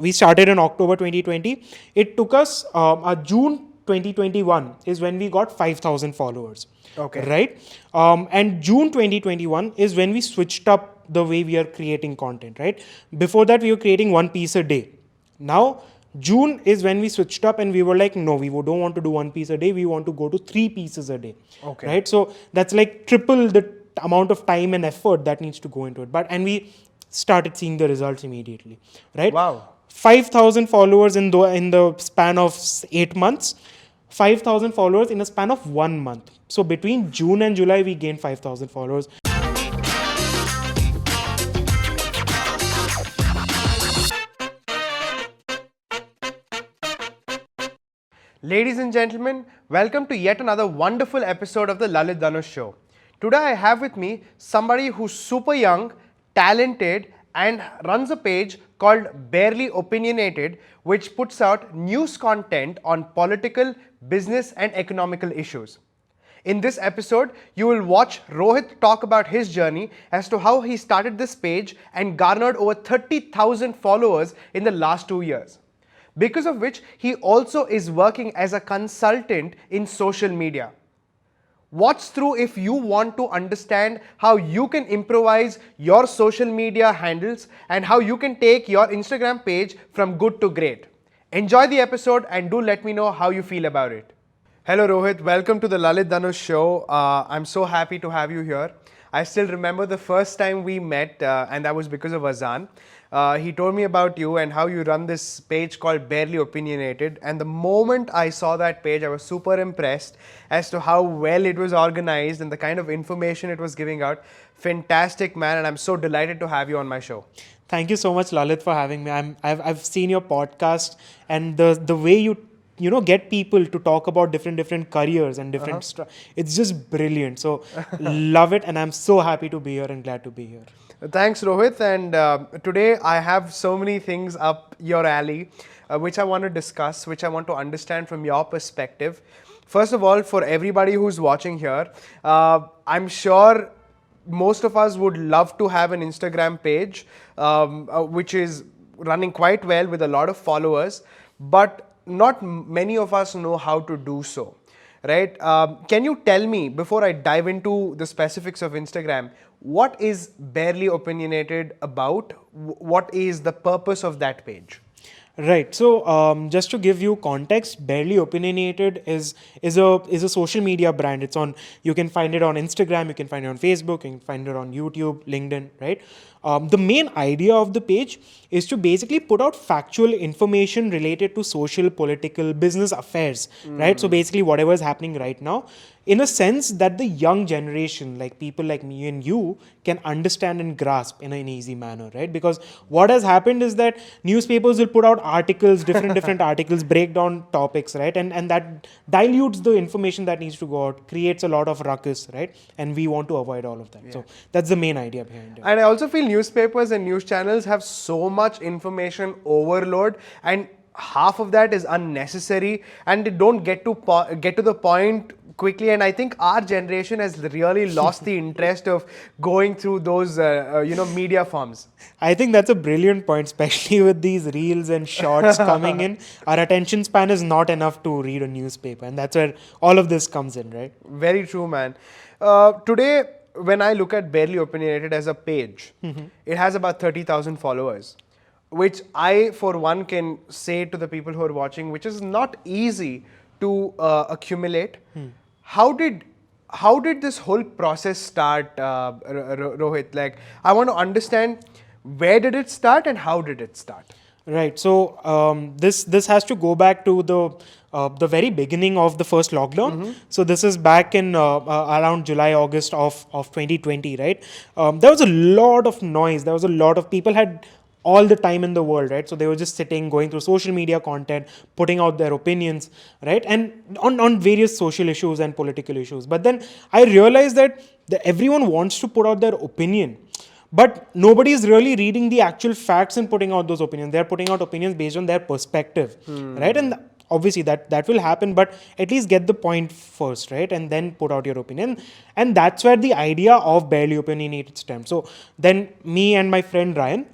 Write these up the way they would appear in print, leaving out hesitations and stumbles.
We started in October 2020. It took us June 2021 is when we got 5,000 followers. Okay. Right? And June 2021 is when we switched up the way we are creating content, right? Before that, we were creating one piece a day. Now, June is when we switched up and we were like, no, we don't want to do one piece a day. We want to go to 3 pieces a day. Okay. Right? So that's like triple the amount of time and effort that needs to go into it. And we started seeing the results immediately. Right? Wow. 5,000 followers in the span of 8 months. 5,000 followers in a span of 1 month. So between June and July, we gained 5,000 followers. Ladies and gentlemen, welcome to yet another wonderful episode of the Lalith Dhanush Show. Today I have with me somebody who's super young, talented, and runs a page called Barely Opinionated, which puts out news content on political, business, and economical issues. In this episode, you will watch Rohit talk about his journey as to how he started this page and garnered over 30,000 followers in the last 2 years. Because of which, he also is working as a consultant in social media. Watch through if you want to understand how you can improvise your social media handles and how you can take your Instagram page from good to great. Enjoy the episode and do let me know how you feel about it. Hello Rohit, welcome to the Lalith Dhanush Show. I'm so happy to have you here. I still remember the first time we met and that was because of Azan. He told me about you and how you run this page called Barely Opinionated, and the moment I saw that page I was super impressed as to how well it was organized and the kind of information it was giving out. Fantastic, man, and I'm so delighted to have you on my show. Thank you so much, Lalith, for having me. I've seen your podcast and the way you get people to talk about different careers and different it's just brilliant. So love it, and I'm so happy to be here and glad to be here. Thanks, Rohit. And today I have so many things up your alley, which I want to discuss, which I want to understand from your perspective. First of all, for everybody who's watching here, I'm sure most of us would love to have an Instagram page, which is running quite well with a lot of followers, but not many of us know how to do so. Right? Can you tell me, before I dive into the specifics of Instagram, what is Barely Opinionated about? What is the purpose of that page? Right. So just to give you context, Barely Opinionated is a social media brand. You can find it on Instagram, you can find it on Facebook, you can find it on YouTube, LinkedIn, right? The main idea of the page is to basically put out factual information related to social, political, business affairs, right? So basically whatever is happening right now, in a sense that the young generation, like people like me and you, can understand and grasp in an easy manner, right? Because what has happened is that newspapers will put out articles, different articles, break down topics, right? And that dilutes the information that needs to go out, creates a lot of ruckus, right? And we want to avoid all of that. Yeah. So that's the main idea behind it. And I also feel newspapers and news channels have so much information overload, and half of that is unnecessary, and they don't get to the point quickly. And I think our generation has really lost the interest of going through those media forms. I think that's a brilliant point, especially with these reels and shorts coming in. Our attention span is not enough to read a newspaper, and that's where all of this comes in, right? Very true, man. Today, when I look at Barely Opinionated as a page, it has about 30,000 followers, which I, for one, can say to the people who are watching, which is not easy to accumulate. How did this whole process start, Rohit? Like, I want to understand, where did it start and how did it start? Right. So this has to go back to the very beginning of the first lockdown. So this is back in around July, August of 2020, right? There was a lot of noise. There was a lot of people had all the time in the world, right? So they were just sitting, going through social media content, putting out their opinions, right? And on various social issues and political issues. But then I realized that everyone wants to put out their opinion, but nobody is really reading the actual facts and putting out those opinions. They're putting out opinions based on their perspective, right? And obviously that will happen, but at least get the point first, right? And then put out your opinion. And that's where the idea of Barely Opinionated stemmed. So then me and my friend Ryan,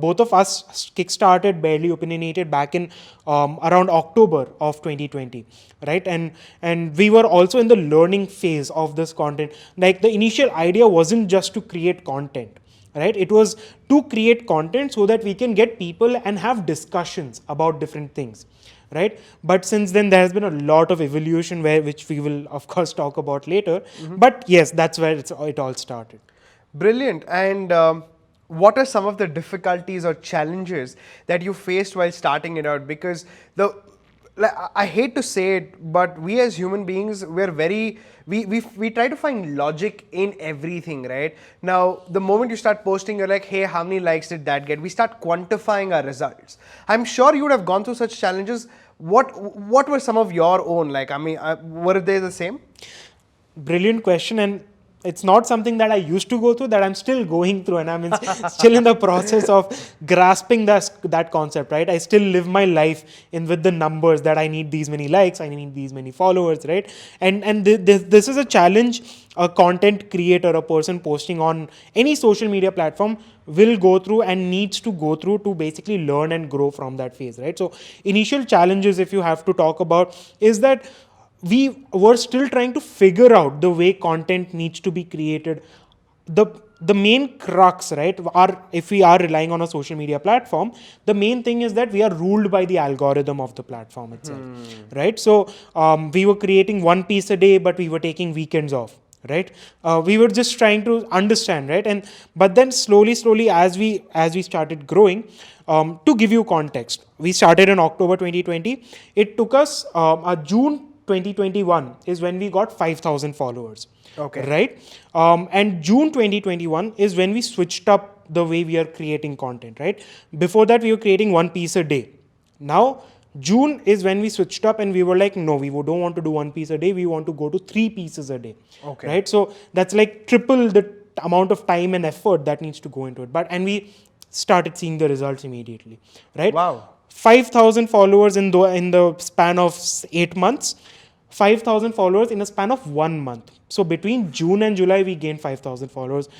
both of us kickstarted Barely Opinionated back in around October of 2020, right? And we were also in the learning phase of this content. Like the initial idea wasn't just to create content, right? It was to create content so that we can get people and have discussions about different things, right? But since then there has been a lot of evolution which we will of course talk about later. But yes, that's where it all started. Brilliant. And what are some of the difficulties or challenges that you faced while starting it out? Because I hate to say it, but we as human beings, we try to find logic in everything, right? Now, the moment you start posting, you're like, hey, how many likes did that get? We start quantifying our results. I'm sure you would have gone through such challenges. What were some of your own? Like, I mean, were they the same? Brilliant question. And it's not something that I used to go through, that I'm still going through, and I'm still in the process of grasping that concept, right? I still live my life with the numbers that I need these many likes, I need these many followers, right? And this is a challenge a content creator, a person posting on any social media platform will go through and needs to go through to basically learn and grow from that phase, right? So initial challenges, if you have to talk about, is that we were still trying to figure out the way content needs to be created. The main crux, right, if we are relying on a social media platform, the main thing is that we are ruled by the algorithm of the platform itself, right? So we were creating one piece a day, but we were taking weekends off, right? We were just trying to understand, right? But then slowly as we started growing, to give you context, we started in October 2020. It took us June 2021 is when we got 5,000 followers. Okay. Right? And June 2021 is when we switched up the way we are creating content, right? Before that, we were creating one piece a day. Now, June is when we switched up and we were like, no, we don't want to do one piece a day. We want to go to 3 pieces a day. Okay. Right? So that's like triple the amount of time and effort that needs to go into it. And we started seeing the results immediately, right? Wow. 5,000 followers in the span of 8 months, 5,000 followers in a span of 1 month. So between June and July, we gained 5,000 followers.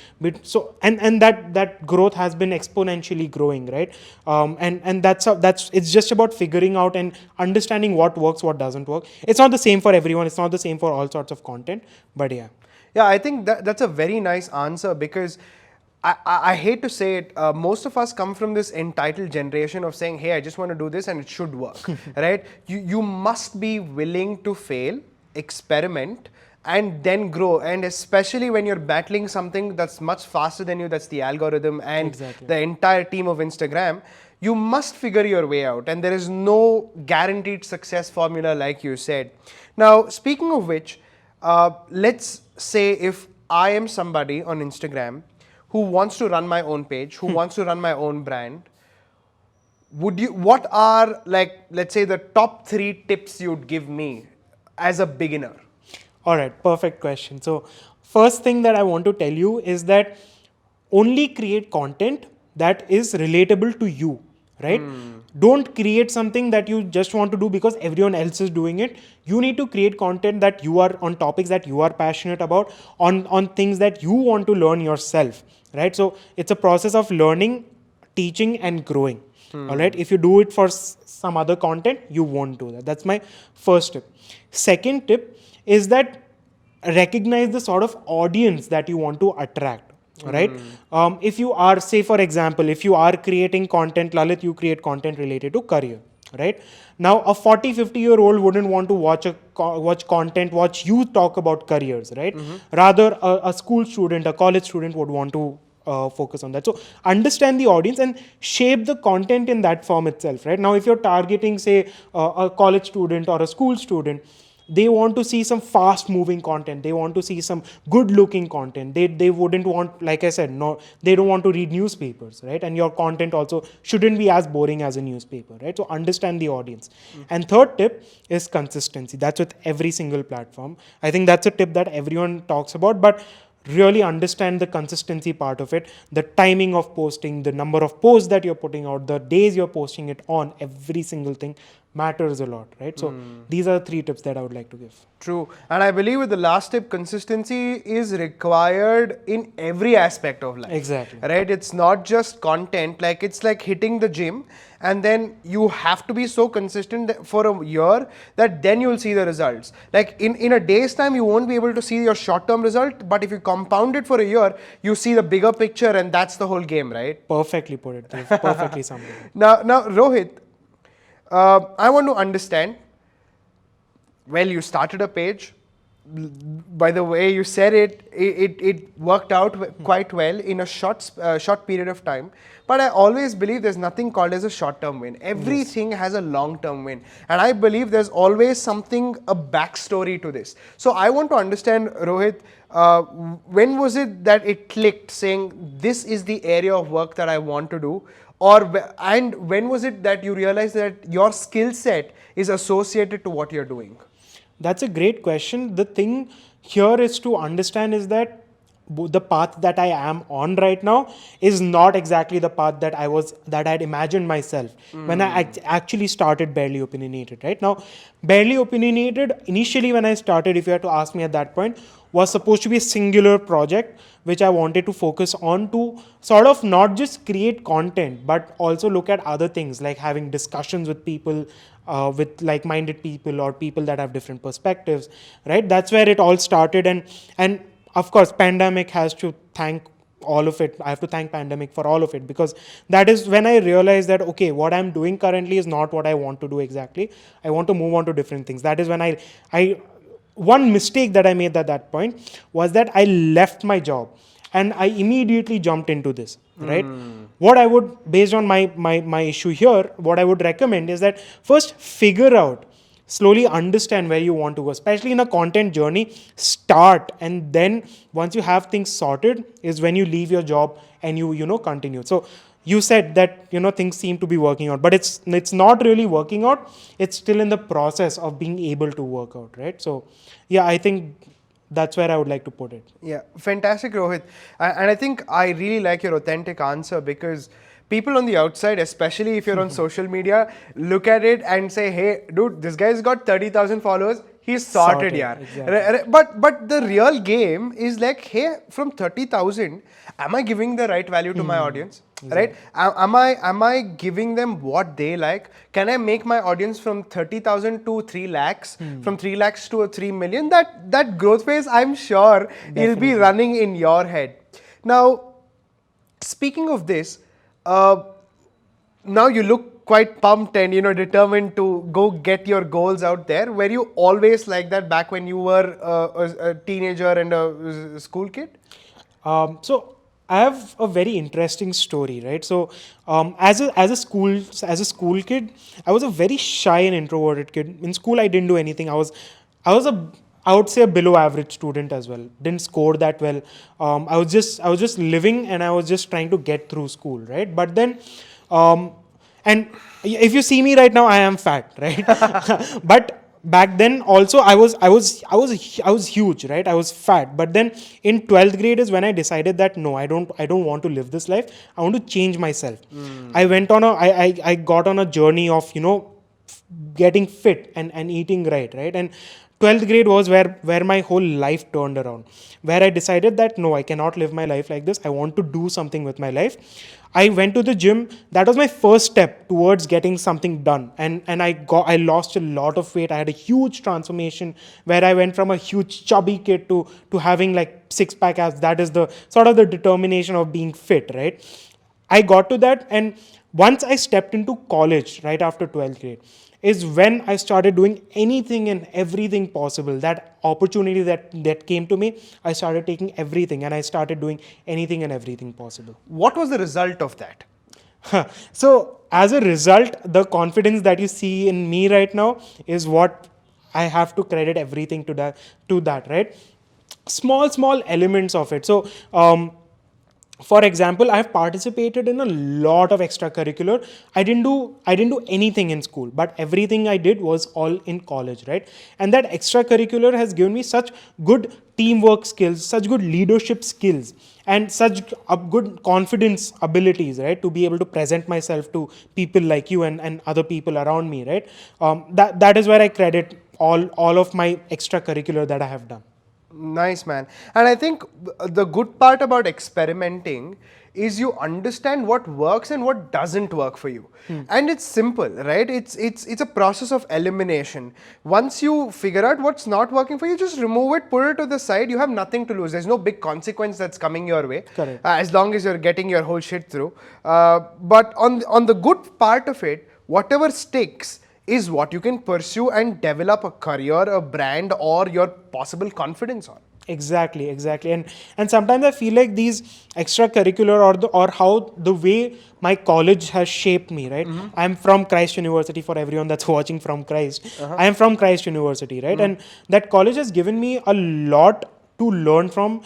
So and that growth has been exponentially growing, right? And that's it's just about figuring out and understanding what works, what doesn't work. It's not the same for everyone. It's not the same for all sorts of content. But yeah. Yeah, I think that's a very nice answer, because I hate to say it, most of us come from this entitled generation of saying, hey, I just want to do this and it should work, right? You must be willing to fail, experiment, and then grow. And especially when you're battling something that's much faster than you, that's the algorithm and Exactly. the entire team of Instagram, you must figure your way out. And there is no guaranteed success formula, like you said. Now, speaking of which, let's say if I am somebody on Instagram who wants to run my own page, who wants to run my own brand, what are, like, let's say the top 3 tips you'd give me as a beginner? All right, perfect question. So first thing that I want to tell you is that only create content that is relatable to you, right? Don't create something that you just want to do because everyone else is doing it. You need to create content that you are on, topics that you are passionate about, on things that you want to learn yourself, right? So it's a process of learning, teaching, and growing. All right. If you do it for some other content, you won't do that. That's my first tip. Second tip is that recognize the sort of audience that you want to attract. Right? If you are, say for example, if you are creating content, Lalith, you create content related to career, right? Now a 40-50-year-old wouldn't want to watch you talk about careers, right? Rather a school student, a college student would want to focus on that. So understand the audience and shape the content in that form itself, right? Now if you're targeting, say, a college student or a school student, they want to see some fast moving content, they want to see some good looking content, they wouldn't want, like I said, no, they don't want to read newspapers, right? And your content also shouldn't be as boring as a newspaper, right? So understand the audience. And third tip is consistency. That's with every single platform. I think that's a tip that everyone talks about, but really understand the consistency part of it, the timing of posting, the number of posts that you're putting out, the days you're posting it on, every single thing. matters a lot, right? So these are 3 tips that I would like to give. True. And I believe with the last tip, consistency is required in every aspect of life. Exactly. Right? It's not just content, like it's like hitting the gym, and then you have to be so consistent for a year that then you'll see the results. Like in a day's time, you won't be able to see your short-term result, but if you compound it for a year, you see the bigger picture, and that's the whole game, right? Perfectly put it. Dev. Perfectly summed it up. Now, Rohit, I want to understand. Well, you started a page. By the way you said it, it worked out quite well in a short period of time. But I always believe there's nothing called as a short-term win. Everything has a long-term win, and I believe there's always a backstory to this. So I want to understand, Rohit, when was it that it clicked, saying this is the area of work that I want to do? And when was it that you realized that your skill set is associated to what you're doing? That's a great question. The thing here is to understand is that the path that I am on right now is not exactly the path that I had imagined myself when I actually started Barely Opinionated. Right now, Barely Opinionated initially when I started, if you had to ask me at that point, was supposed to be a singular project which I wanted to focus on to sort of not just create content, but also look at other things like having discussions with people, with like-minded people or people that have different perspectives, right? That's where it all started. And of course, pandemic has to thank all of it. I have to thank pandemic for all of it, because that is when I realized that, okay, what I'm doing currently is not what I want to do exactly. I want to move on to different things. That is when one mistake that I made at that point was that I left my job and I immediately jumped into this, right? What I would, based on my issue here, what I would recommend is that first figure out, slowly understand where you want to go, especially in a content journey. Start, and then once you have things sorted is when you leave your job and you continue. So you said that things seem to be working out, but it's not really working out. It's still in the process of being able to work out, right? So yeah, I think that's where I would like to put it. Yeah, fantastic, Rohit. And I think I really like your authentic answer, because people on the outside, especially if you're on social media, look at it and say, hey, dude, this guy's got 30,000 followers. He's sorted, yeah. Exactly. But the real game is like, hey, from 30,000, am I giving the right value to my audience? Exactly. Right? Am I giving them what they like? Can I make my audience from 30,000 to 3 lakhs, from 3 lakhs to 3 million? That growth phase, I'm sure, will be running in your head. Now, speaking of this, now you look quite pumped and determined to go get your goals out there. Were you always like that back when you were a teenager and a school kid? So I have a very interesting story, right? So as a school kid, I was a very shy and introverted kid. In school, I didn't do anything. I would say a below average student as well. Didn't score that well. I was just living, and I was just trying to get through school, right? But then, and if you see me right now, I am fat, right? But back then also I was huge, right? I was fat. But then in 12th grade is when I decided that no, I don't want to live this life. I want to change myself. I got on a journey of getting fit and eating right, and 12th grade was where my whole life turned around, where I decided that no, I cannot live my life like this. I want to do something with my life. I went to the gym. That was my first step towards getting something done. And I lost a lot of weight. I had a huge transformation where I went from a huge chubby kid to having like 6-pack abs. That is the sort of the determination of being fit, right? I got to that. And once I stepped into college, right after 12th grade, is when I started doing anything and everything possible. That opportunity that came to me, I started taking everything and I started doing anything and everything possible. What was the result of that? So as a result, the confidence that you see in me right now is what I have to credit everything to that, right? Small elements of it. So for example, I have participated in a lot of extracurricular. I didn't do anything in school, but everything I did was all in college, right? And that extracurricular has given me such good teamwork skills, such good leadership skills. and such good confidence abilities, right, to be able to present myself to people like you and other people around me, right. That is where I credit all of my extracurricular that I have done. Nice, man. And I think the good part about experimenting is you understand what works and what doesn't work for you. And it's simple, right? It's a process of elimination. Once you figure out what's not working for you, just remove it, put it to the side. You have nothing to lose. There's no big consequence that's coming your way. Correct. As long as you're getting your whole shit through. But on the good part of it, whatever sticks is what you can pursue and develop a career, a brand, or your possible confidence on. Exactly, and sometimes I feel like these extracurricular or how the way my college has shaped me, right. I'm from Christ University, for everyone that's watching from Christ. I am from Christ University, right, and that college has given me a lot to learn from.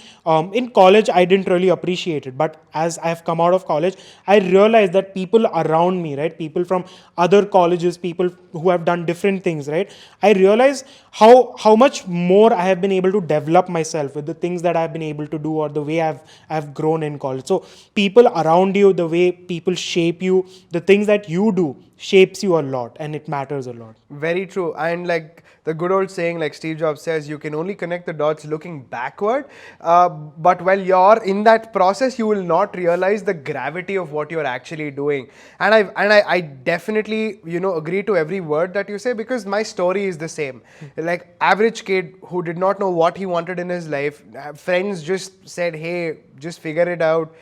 In college, I didn't really appreciate it, but as I've come out of college, I realized that people around me, right, people from other colleges, people who have done different things, right, I realized how much more I have been able to develop myself with the things that I've been able to do, or the way I've grown in college. So people around you, the way people shape you, the things that you do shapes you a lot, and it matters a lot. Very true. And like the good old saying, like Steve Jobs says, you can only connect the dots looking backward. But while you're in that process, you will not realize the gravity of what you're actually doing. And I definitely, agree to every word that you say, because my story is the same. Like average kid who did not know what he wanted in his life. Friends just said, hey, just figure it out.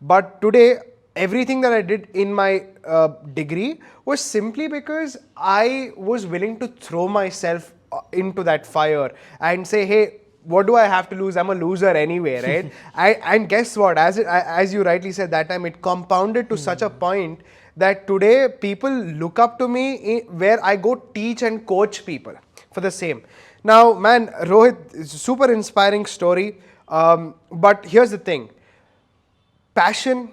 But today, everything that I did in my degree was simply because I was willing to throw myself into that fire and say, hey, what do I have to lose? I'm a loser anyway, right? And guess what? As you rightly said that time, it compounded to such a point that today people look up to me where I go teach and coach people for the same. Now, man, Rohit, it's a super inspiring story. But here's the thing. Passion,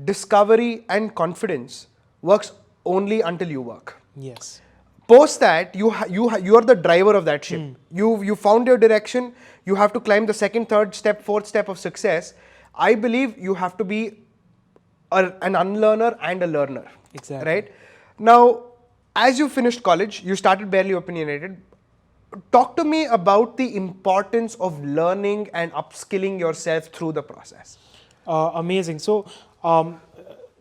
discovery, and confidence works only until you work. Yes. Post that, you are the driver of that ship. You found your direction. You have to climb the second, third step, fourth step of success. I believe you have to be an unlearner and a learner. Exactly. Right? Now, as you finished college, you started Barely Opinionated. Talk to me about the importance of learning and upskilling yourself through the process. Amazing. So,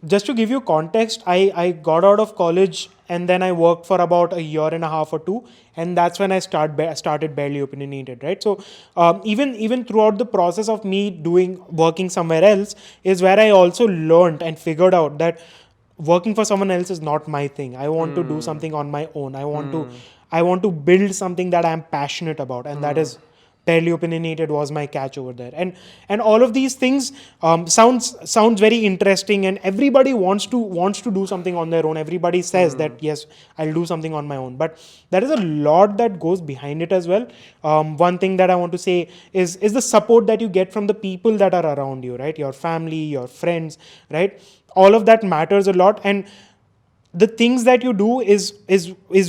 just to give you context, I got out of college and then I worked for about a year and a half or two, and that's when I started Barely Opinionated, right? So, even throughout the process of me working somewhere else is where I also learned and figured out that working for someone else is not my thing. I want to do something on my own. I want to build something that I'm passionate about, and that is Barely Opinionated was my catch over there. And all of these things sounds very interesting, and everybody wants to do something on their own. Everybody says that yes, I'll do something on my own, but there is a lot that goes behind it as well. One thing that I want to say is the support that you get from the people that are around you, right? Your family, your friends, right? All of that matters a lot, and the things that you do is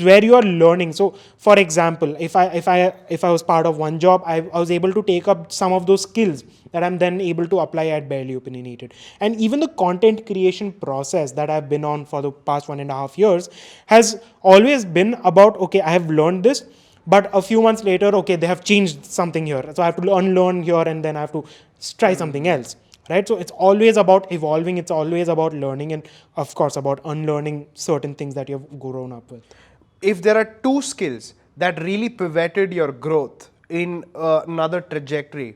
where you are learning. So, for example, if I was part of one job, I was able to take up some of those skills that I'm then able to apply at Barely Opinionated. And even the content creation process that I've been on for the past 1.5 years has always been about, okay, I have learned this, but a few months later, okay, they have changed something here, so I have to unlearn here, and then I have to try something else. Right? So it's always about evolving, it's always about learning, and of course about unlearning certain things that you've grown up with. If there are two skills that really pivoted your growth in another trajectory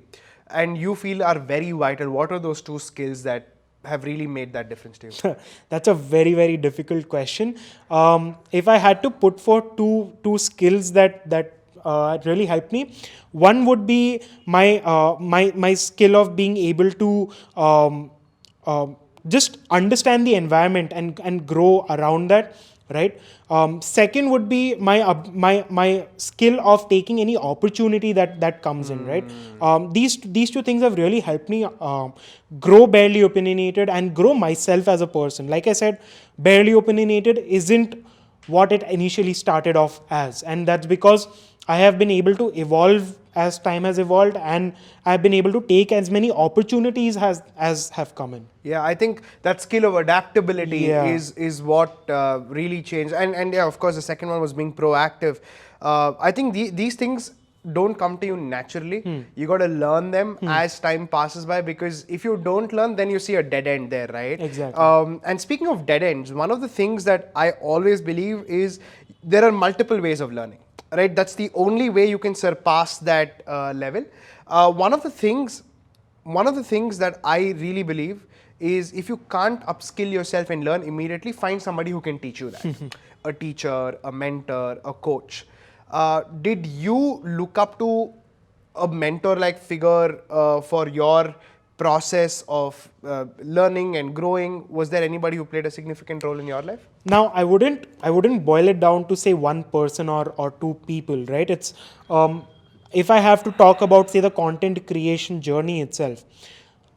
and you feel are very vital, what are those two skills that have really made that difference to you? That's a very, very difficult question. If I had to put forth two skills that really helped me, one would be my skill of being able to just understand the environment and grow around that, right? Second would be my skill of taking any opportunity that comes in, right? These two things have really helped me grow Barely Opinionated and grow myself as a person. Like I said, Barely Opinionated isn't what it initially started off as, and that's because I have been able to evolve as time has evolved, and I've been able to take as many opportunities as have come in. Yeah, I think that skill of adaptability Yeah. is what really changed. And yeah, of course, the second one was being proactive. I think these things don't come to you naturally. You got to learn them as time passes by, because if you don't learn, then you see a dead end there, right? Exactly. And speaking of dead ends, one of the things that I always believe is there are multiple ways of learning, right? That's the only way you can surpass that level. One of the things that I really believe is, if you can't upskill yourself and learn immediately, find somebody who can teach you that. A teacher, a mentor, a coach. Did you look up to a mentor-like figure for your process of learning and growing? Was there anybody who played a significant role in your life? Now, I wouldn't boil it down to say one person or two people, right? It's if I have to talk about, say, the content creation journey itself,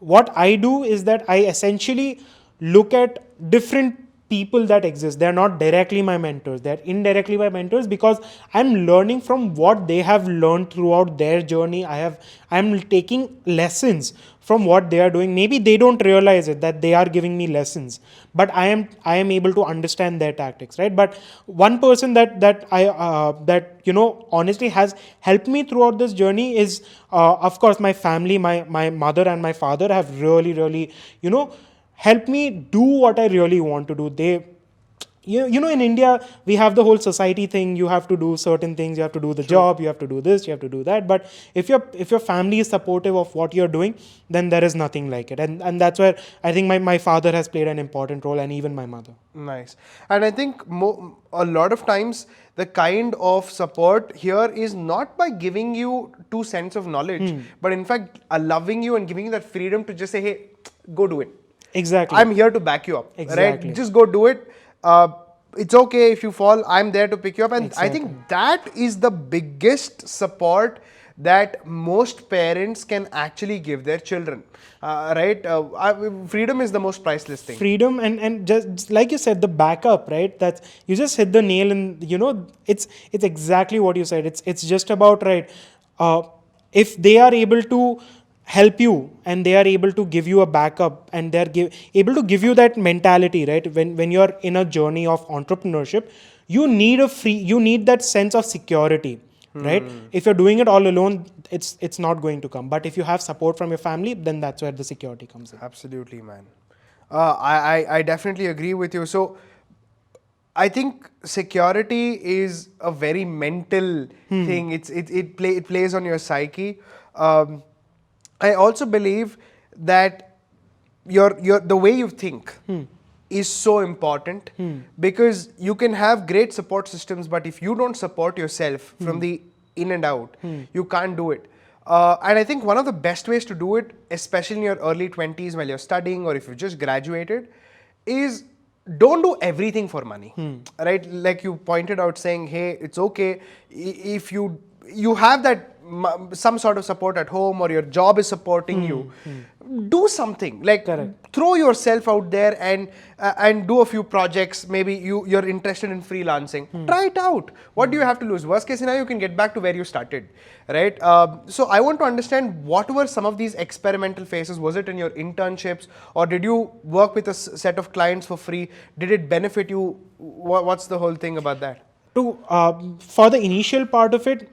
what I do is that I essentially look at different people that exist. They're not directly my mentors, they're indirectly my mentors, because I'm learning from what they have learned throughout their journey. I'm taking lessons from what they are doing. Maybe they don't realize it, that they are giving me lessons, but I am able to understand their tactics, right? But one person that honestly has helped me throughout this journey is, of course, my family. My mother and my father have really help me do what I really want to do. In India, we have the whole society thing. You have to do certain things. You have to do the job. You have to do this. You have to do that. But if your family is supportive of what you're doing, then there is nothing like it. And that's where I think my father has played an important role, and even my mother. Nice. And I think a lot of times the kind of support here is not by giving you 2 cents of knowledge, but in fact loving you and giving you that freedom to just say, hey, go do it. Exactly. I'm here to back you up. Exactly. Right? Just go do it. It's okay if you fall. I'm there to pick you up. And Exactly. I think that is the biggest support that most parents can actually give their children. Right? Freedom is the most priceless thing. Freedom and just like you said, the backup, right? That's, you just hit the nail, and it's exactly what you said. It's just about, right, if they are able to help you and they are able to give you a backup, and they're able to give you that mentality, right? When you're in a journey of entrepreneurship, you need that sense of security, right? If you're doing it all alone, it's not going to come. But if you have support from your family, then that's where the security comes in. Absolutely, man. I definitely agree with you. So I think security is a very mental thing. It plays on your psyche. I also believe that the way you think is so important, because you can have great support systems, but if you don't support yourself from the in and out, you can't do it. And I think one of the best ways to do it, especially in your early 20s while you're studying, or if you just graduated, is don't do everything for money, right? Like you pointed out, saying, hey, it's okay if you have that some sort of support at home, or your job is supporting you. Do something, like throw yourself out there and do a few projects. Maybe you're interested in freelancing. Try it out. What do you have to lose? Worst case scenario, you can get back to where you started, right? So I want to understand, what were some of these experimental phases? Was it in your internships, or did you work with a set of clients for free? Did it benefit you? What's the whole thing about that? For the initial part of it,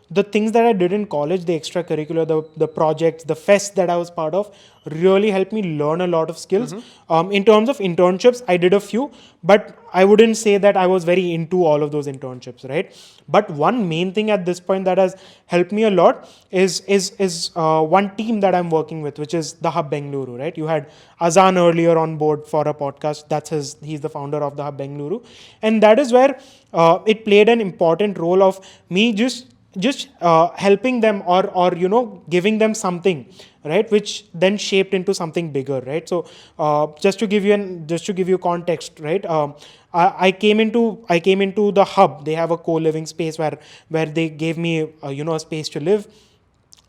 the things that I did in college, the extracurricular, the projects, the fests that I was part of, really helped me learn a lot of skills. In terms of internships, I did a few, but I wouldn't say that I was very into all of those internships, right? But one main thing at this point that has helped me a lot is one team that I'm working with, which is the Hub Bengaluru, right? You had Azan earlier on board for a podcast. He's the founder of the Hub Bengaluru, and that is where it played an important role of me just helping them, or giving them something, right, which then shaped into something bigger, right? So just to give you context, right, I came into the Hub. They have a co-living space where they gave me a space to live.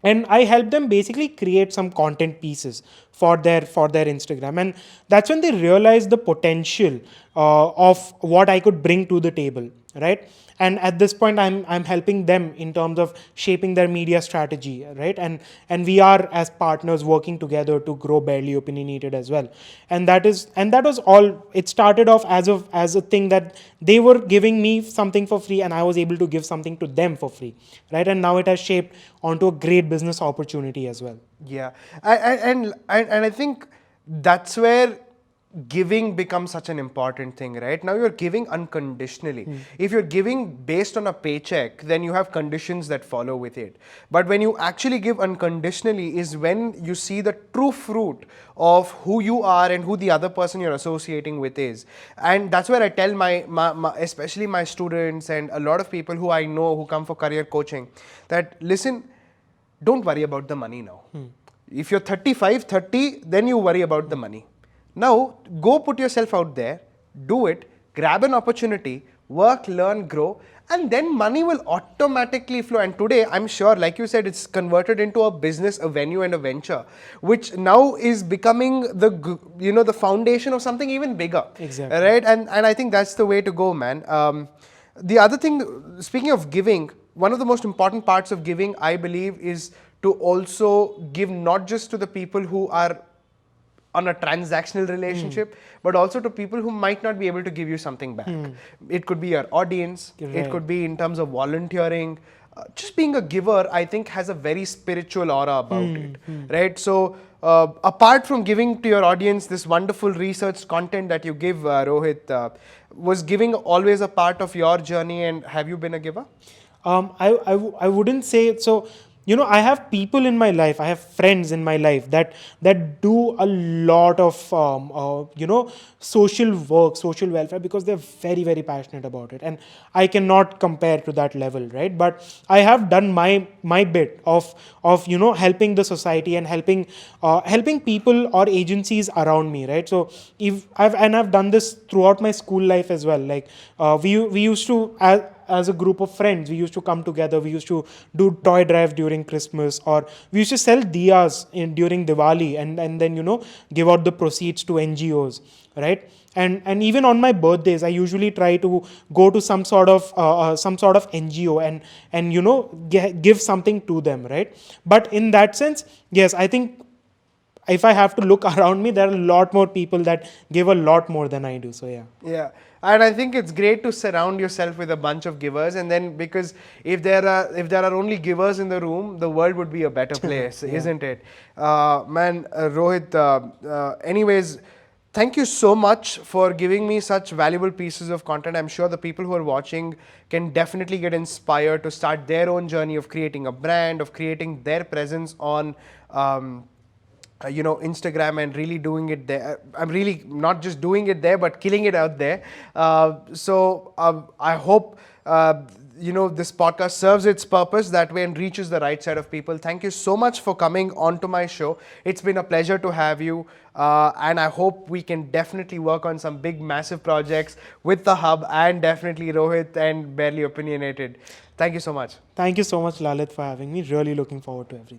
And I helped them basically create some content pieces for their Instagram. And that's when they realized the potential of what I could bring to the table, right? And at this point, I'm helping them in terms of shaping their media strategy, right? And we are as partners working together to grow Barely Opinionated as well. And that was all. It started off as a thing that they were giving me something for free, and I was able to give something to them for free, right? And now it has shaped onto a great business opportunity as well. Yeah, and I think that's where giving becomes such an important thing, right? Now you're giving unconditionally. If you're giving based on a paycheck, then you have conditions that follow with it. But when you actually give unconditionally is when you see the true fruit of who you are and who the other person you're associating with is. And that's where I tell my especially my students and a lot of people who I know who come for career coaching that listen, don't worry about the money now. If you're 35, 30, then you worry about the money. Now, go put yourself out there, do it, grab an opportunity, work, learn, grow, and then money will automatically flow. And today, I'm sure, like you said, it's converted into a business, a venue, and a venture, which now is becoming the foundation of something even bigger. Exactly. Right? And I think that's the way to go, man. The other thing, speaking of giving, one of the most important parts of giving, I believe, is to also give not just to the people who are on a transactional relationship, but also to people who might not be able to give you something back. It could be your audience, it could be in terms of volunteering. Just being a giver, I think, has a very spiritual aura about it, right? So, apart from giving to your audience this wonderful research content that you give, Rohit, was giving always a part of your journey, and have you been a giver? I wouldn't say so. I have people in my life, I have friends in my life that do a lot of social work, social welfare, because they're very, very passionate about it, and I cannot compare to that level, right? But I have done my bit of helping the society and helping people or agencies around me, right? So if I've done this throughout my school life as well. Like we used to, as a group of friends, we used to come together, we used to do toy drive during Christmas, or we used to sell diyas during Diwali, and then give out the proceeds to NGOs, right? And even on my birthdays, I usually try to go to some sort of NGO and give something to them, right? But in that sense, yes, I think if I have to look around me, there are a lot more people that give a lot more than I do. So yeah. Yeah, and I think it's great to surround yourself with a bunch of givers, and then because if there are only givers in the room, the world would be a better place, isn't it? Rohit. Anyways, thank you so much for giving me such valuable pieces of content. I'm sure the people who are watching can definitely get inspired to start their own journey of creating a brand, of creating their presence on Instagram, and really doing it there. I'm really not just doing it there, but killing it out there. I hope this podcast serves its purpose that way and reaches the right side of people. Thank you so much for coming onto my show. It's been a pleasure to have you, and I hope we can definitely work on some big, massive projects with the Hub, and definitely Rohit and Barely Opinionated. Thank you so much. Thank you so much, Lalith, for having me. Really looking forward to everything.